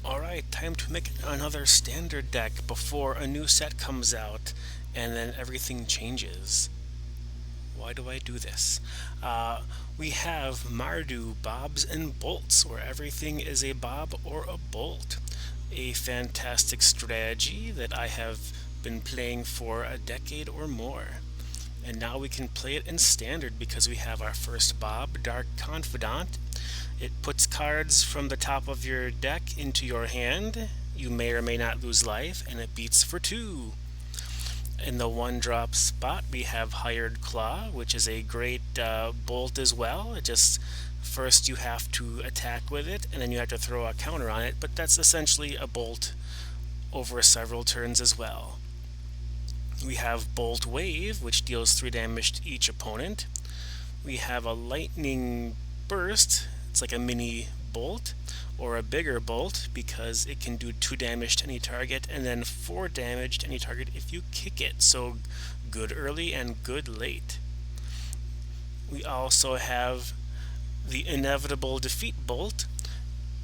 Alright, time to make another standard deck before a new set comes out and then everything changes. Why do I do this? We have Mardu Bobs and Bolts, where everything is a bob or a bolt. A fantastic strategy that I have been playing for a decade or more. And now we can play it in standard because we have our first Bob, Dark Confidant. It puts cards from the top of your deck into your hand. You may or may not lose life, and it beats for 2. In the 1-drop spot, we have Hired Claw, which is a great bolt as well. It just first you have to attack with it, and then you have to throw a counter on it, but that's essentially a bolt over several turns as well. We have Boltwave, which deals 3 damage to each opponent. We have a Lightning Burst. It's like a mini bolt or a bigger bolt because it can do 2 damage to any target and then 4 damage to any target if you kick it. So good early and good late. We also have the Inevitable Defeat Bolt,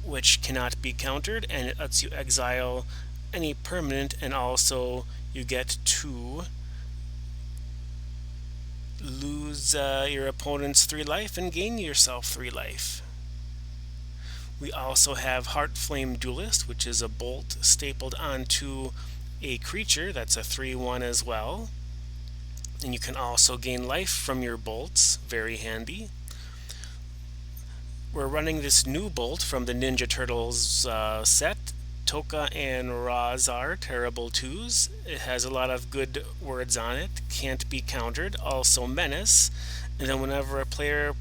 which cannot be countered, and it lets you exile any permanent, and also you get to lose your opponent's 3 life and gain yourself 3 life. We also have Heartflame Duelist, which is a bolt stapled onto a creature. That's a 3/1 as well. And you can also gain life from your bolts. Very handy. We're running this new bolt from the Ninja Turtles set. Toka and Raz are terrible 2s. It has a lot of good words on it. Can't be countered. Also Menace. And then whenever a player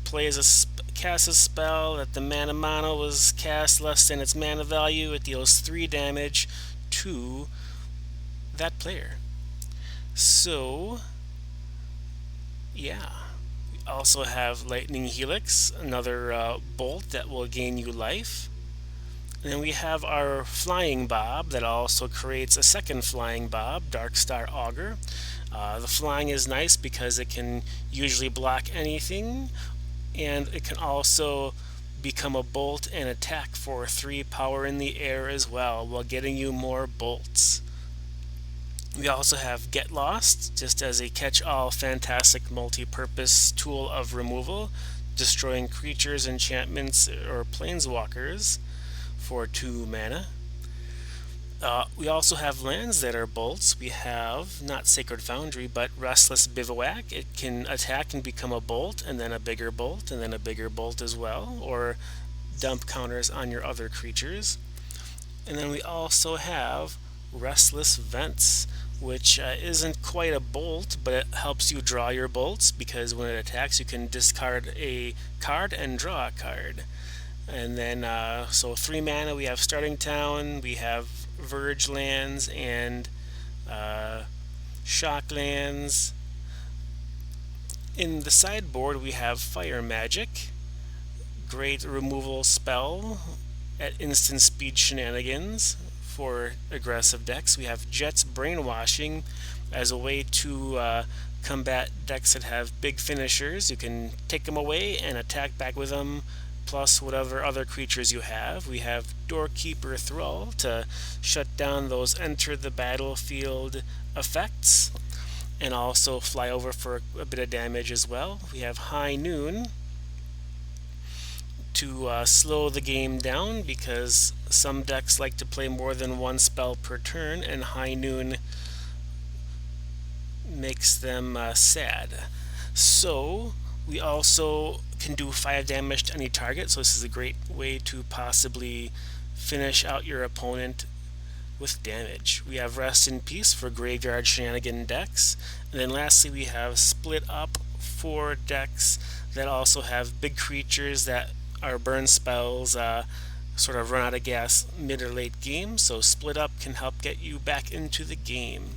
casts a spell that the mana was cast less than its mana value, it deals 3 damage to that player. So, yeah. We also have Lightning Helix, another bolt that will gain you life. And then we have our Flying Bob that also creates a second Flying Bob, Darkstar Augur. The flying is nice because it can usually block anything, and it can also become a bolt and attack for 3 power in the air as well, while getting you more bolts. We also have Get Lost, just as a catch-all fantastic multi-purpose tool of removal, destroying creatures, enchantments, or planeswalkers for 2 mana. We also have lands that are bolts. We have, not Sacred Foundry, but Restless Bivouac. It can attack and become a bolt, and then a bigger bolt, and then a bigger bolt as well, or dump counters on your other creatures. And then we also have Restless Vents, which isn't quite a bolt, but it helps you draw your bolts, because when it attacks you can discard a card and draw a card. And then, so 3 mana, we have Starting Town, we have Verge lands, and Shock lands. In the sideboard, we have Fire Magic, great removal spell at instant speed shenanigans for aggressive decks. We have Jet's Brainwashing as a way to combat decks that have big finishers. You can take them away and attack back with them, plus whatever other creatures you have. We have Doorkeeper Thrall to shut down those enter the battlefield effects, and also fly over for a bit of damage as well. We have High Noon to slow the game down, because some decks like to play more than 1 spell per turn, and High Noon makes them sad. So we also can do 5 damage to any target, so this is a great way to possibly finish out your opponent with damage. We have Rest in Peace for graveyard shenanigan decks, and then lastly we have Split Up for decks that also have big creatures that are burn spells, sort of run out of gas mid or late game, so Split Up can help get you back into the game.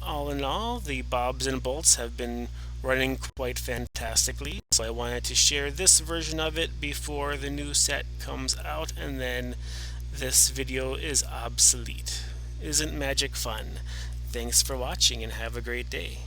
All in all, the Bobs and Bolts have been running quite fantastically, so I wanted to share this version of it before the new set comes out, and then this video is obsolete. Isn't magic fun? Thanks for watching and have a great day.